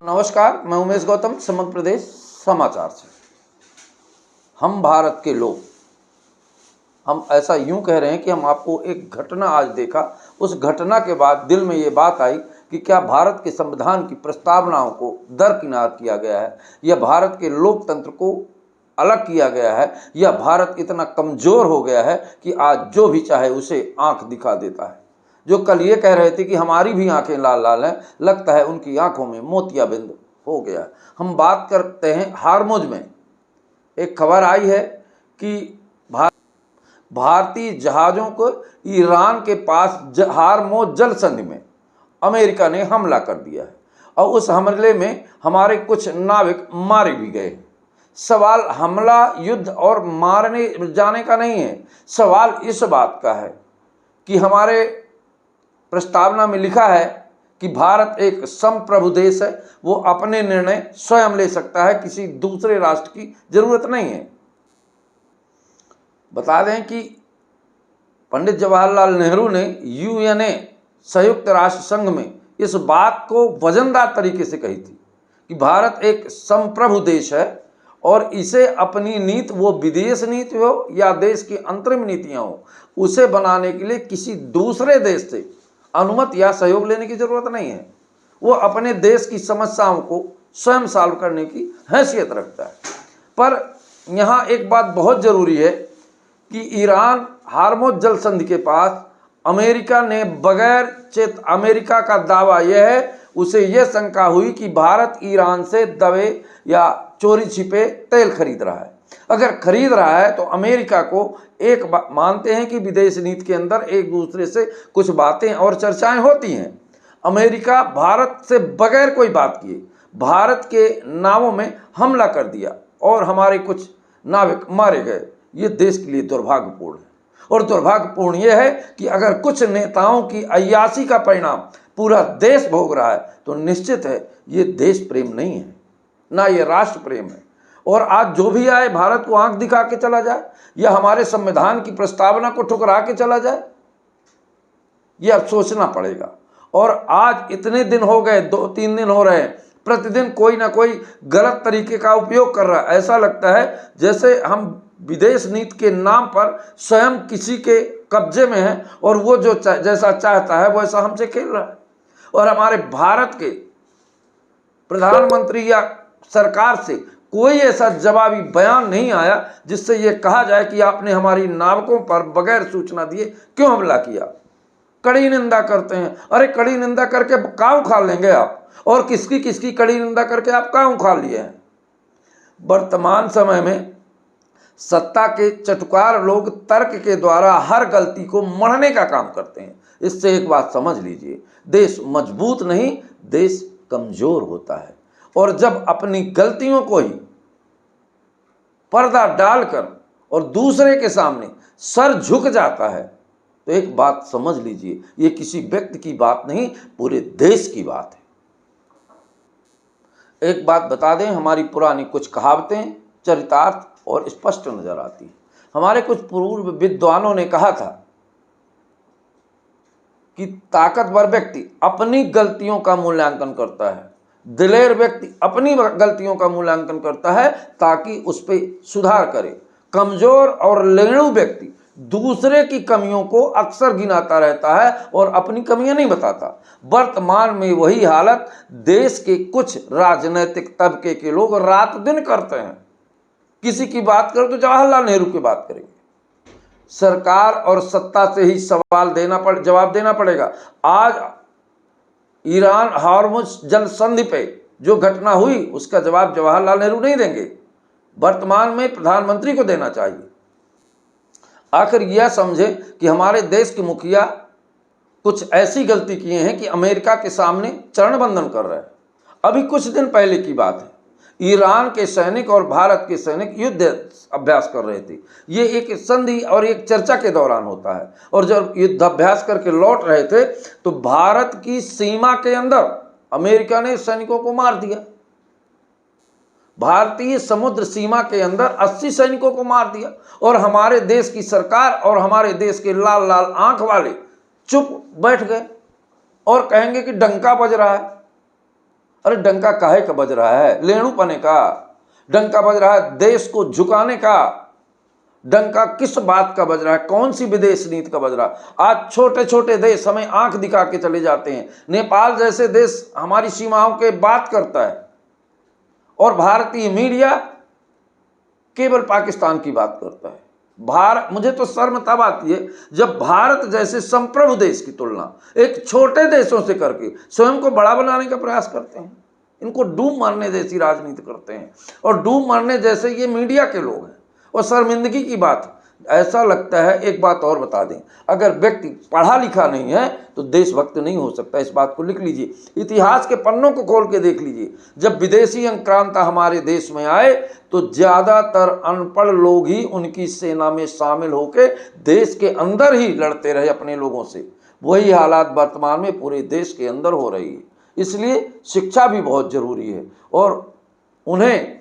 नमस्कार, मैं उमेश गौतम, समग्र प्रदेश समाचार से। हम भारत के लोग, हम ऐसा यूं कह रहे हैं कि हम आपको एक घटना आज देखा, उस घटना के बाद दिल में ये बात आई कि क्या भारत के संविधान की प्रस्तावनाओं को दरकिनार किया गया है, या भारत के लोकतंत्र को अलग किया गया है, या भारत इतना कमज़ोर हो गया है कि आज जो भी चाहे उसे आंख दिखा देता है। जो कल ये कह रहे थे कि हमारी भी आंखें लाल लाल हैं, लगता है उनकी आंखों में मोतियाबिंद हो गया है। हम बात करते हैं हार्मुज में। एक खबर आई है कि भारतीय जहाज़ों को ईरान के पास हार्मुज जल संधि में अमेरिका ने हमला कर दिया है, और उस हमले में हमारे कुछ नाविक मारे भी गए। सवाल हमला, युद्ध और मारने जाने का नहीं है, सवाल इस बात का है कि हमारे प्रस्तावना में लिखा है कि भारत एक संप्रभु देश है, वो अपने निर्णय स्वयं ले सकता है, किसी दूसरे राष्ट्र की जरूरत नहीं है। बता दें कि पंडित जवाहरलाल नेहरू ने यूएनए संयुक्त राष्ट्र संघ में इस बात को वजनदार तरीके से कही थी कि भारत एक संप्रभु देश है और इसे अपनी नीति, वो विदेश नीति हो या देश की अंतरिम नीतियां हो, उसे बनाने के लिए किसी दूसरे देश से अनुमति या सहयोग लेने की जरूरत नहीं है। वो अपने देश की समस्याओं को स्वयं सॉल्व करने की हैसियत रखता है। पर यहाँ एक बात बहुत जरूरी है कि ईरान हार्मुज जल संधि के पास अमेरिका ने बगैर अमेरिका का दावा यह है, उसे यह शंका हुई कि भारत ईरान से दबे या चोरी छिपे तेल खरीद रहा है। अगर खरीद रहा है तो अमेरिका को एक मानते हैं कि विदेश नीति के अंदर एक दूसरे से कुछ बातें और चर्चाएं होती हैं। अमेरिका भारत से बगैर कोई बात किए भारत के नावों में हमला कर दिया और हमारे कुछ नाविक मारे गए। ये देश के लिए दुर्भाग्यपूर्ण है, और दुर्भाग्यपूर्ण यह है कि अगर कुछ नेताओं की अय्याशी का परिणाम पूरा देश भोग रहा है तो निश्चित है ये देश प्रेम नहीं है, ना ये राष्ट्र प्रेम है। और आज जो भी आए भारत को आंख दिखा के चला जाए या हमारे संविधान की प्रस्तावना को ठुकरा के चला जाए, ये अब सोचना पड़ेगा। और आज इतने दिन हो गए, 2-3 दिन हो रहे हैं, प्रतिदिन कोई ना कोई गलत तरीके का उपयोग कर रहा है। ऐसा लगता है जैसे हम विदेश नीति के नाम पर स्वयं किसी के कब्जे में हैं और वो जो जैसा चाहता है वैसा हमसे खेल रहा है। और हमारे भारत के प्रधानमंत्री या सरकार से कोई ऐसा जवाबी बयान नहीं आया जिससे ये कहा जाए कि आपने हमारी नाविकों पर बगैर सूचना दिए क्यों हमला किया। कड़ी निंदा करते हैं। अरे कड़ी निंदा करके कहाँ उखाड़ लेंगे आप, और किसकी किसकी कड़ी निंदा करके आप कहाँ उखाड़ लिए हैं। वर्तमान समय में सत्ता के चटुकार लोग तर्क के द्वारा हर गलती को मढ़ने का काम करते हैं। इससे एक बात समझ लीजिए, देश मजबूत नहीं, देश कमजोर होता है। और जब अपनी गलतियों को ही पर्दा डालकर और दूसरे के सामने सर झुक जाता है तो एक बात समझ लीजिए, ये किसी व्यक्ति की बात नहीं, पूरे देश की बात है। एक बात बता दें, हमारी पुरानी कुछ कहावतें चरितार्थ और स्पष्ट नजर आती है। हमारे कुछ पूर्व विद्वानों ने कहा था कि ताकतवर व्यक्ति अपनी गलतियों का मूल्यांकन करता है, दिलेर व्यक्ति अपनी गलतियों का मूल्यांकन करता है ताकि उस पर सुधार करे। कमजोर और लेणु व्यक्ति दूसरे की कमियों को अक्सर गिनाता रहता है और अपनी कमियां नहीं बताता। वर्तमान में वही हालत देश के कुछ राजनीतिक तबके के लोग रात दिन करते हैं। किसी की बात करो तो जवाहरलाल नेहरू की बात करेंगे। सरकार और सत्ता से ही जवाब देना पड़ेगा। आज ईरान हार्मुज जल संधि पे जो घटना हुई उसका जवाब जवाहरलाल नेहरू नहीं देंगे, वर्तमान में प्रधानमंत्री को देना चाहिए। आखिर यह समझे कि हमारे देश के मुखिया कुछ ऐसी गलती किए हैं कि अमेरिका के सामने चरण बंदन कर रहे हैं। अभी कुछ दिन पहले की बात है, ईरान के सैनिक और भारत के सैनिक युद्ध अभ्यास कर रहे थे। ये एक संधि और एक चर्चा के दौरान होता है, और जब युद्ध अभ्यास करके लौट रहे थे तो भारत की सीमा के अंदर अमेरिका ने सैनिकों को मार दिया। भारतीय समुद्र सीमा के अंदर 80 सैनिकों को मार दिया, और हमारे देश की सरकार और हमारे देश के लाल लाल आंख वाले चुप बैठ गए और कहेंगे कि डंका बज रहा है। अरे डंका काहे का बज रहा है? लेणुपने का डंका बज रहा है, देश को झुकाने का डंका किस बात का बज रहा है? कौन सी विदेश नीति का बज रहा है? आज छोटे छोटे देश हमें आंख दिखा के चले जाते हैं। नेपाल जैसे देश हमारी सीमाओं के बात करता है और भारतीय मीडिया केवल पाकिस्तान की बात करता है। मुझे तो शर्म तब आती है जब भारत जैसे संप्रभु देश की तुलना एक छोटे देशों से करके स्वयं को बड़ा बनाने का प्रयास करते हैं। इनको डूब मारने जैसी राजनीति करते हैं और डूब मारने जैसे ये मीडिया के लोग हैं। और शर्मिंदगी की बात, ऐसा लगता है। एक बात और बता दें, अगर व्यक्ति पढ़ा लिखा नहीं है तो देशभक्त नहीं हो सकता। इस बात को लिख लीजिए, इतिहास के पन्नों को खोल के देख लीजिए। जब विदेशी आक्रांता हमारे देश में आए तो ज़्यादातर अनपढ़ लोग ही उनकी सेना में शामिल होकर देश के अंदर ही लड़ते रहे अपने लोगों से। वही हालात वर्तमान में पूरे देश के अंदर हो रही है। इसलिए शिक्षा भी बहुत जरूरी है और उन्हें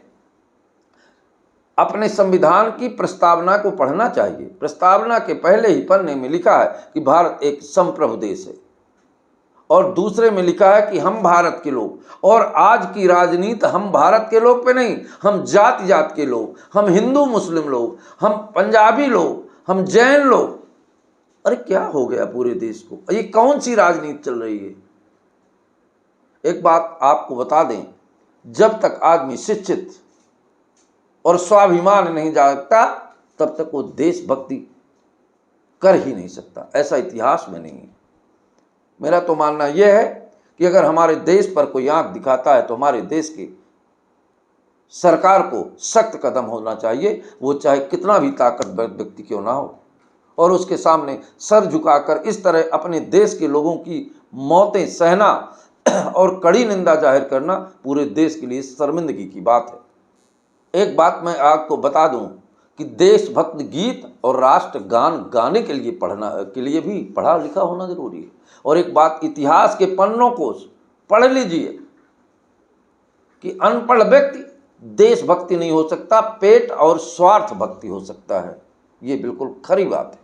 अपने संविधान की प्रस्तावना को पढ़ना चाहिए। प्रस्तावना के पहले ही पन्ने में लिखा है कि भारत एक संप्रभु देश है और दूसरे में लिखा है कि हम भारत के लोग, और आज की राजनीति हम भारत के लोग पे नहीं, हम जात जात के लोग, हम हिंदू मुस्लिम लोग, हम पंजाबी लोग, हम जैन लोग। अरे क्या हो गया पूरे देश को? ये कौन सी राजनीति चल रही है? एक बात आपको बता दें, जब तक आदमी शिक्षित और स्वाभिमान नहीं जागता तब तक वो देशभक्ति कर ही नहीं सकता। ऐसा इतिहास में नहीं है। मेरा तो मानना यह है कि अगर हमारे देश पर कोई आंख दिखाता है तो हमारे देश की सरकार को सख्त कदम होना चाहिए, वो चाहे कितना भी ताकतवर व्यक्ति क्यों ना हो, और उसके सामने सर झुकाकर इस तरह अपने देश के लोगों की मौतें सहना और कड़ी निंदा जाहिर करना पूरे देश के लिए शर्मिंदगी की बात है। एक बात मैं आपको बता दूं कि देशभक्त गीत और राष्ट्र गान गाने के लिए भी पढ़ा लिखा होना जरूरी है। और एक बात, इतिहास के पन्नों को पढ़ लीजिए कि अनपढ़ व्यक्ति देशभक्ति नहीं हो सकता, पेट और स्वार्थ भक्ति हो सकता है। ये बिल्कुल खरी बात है।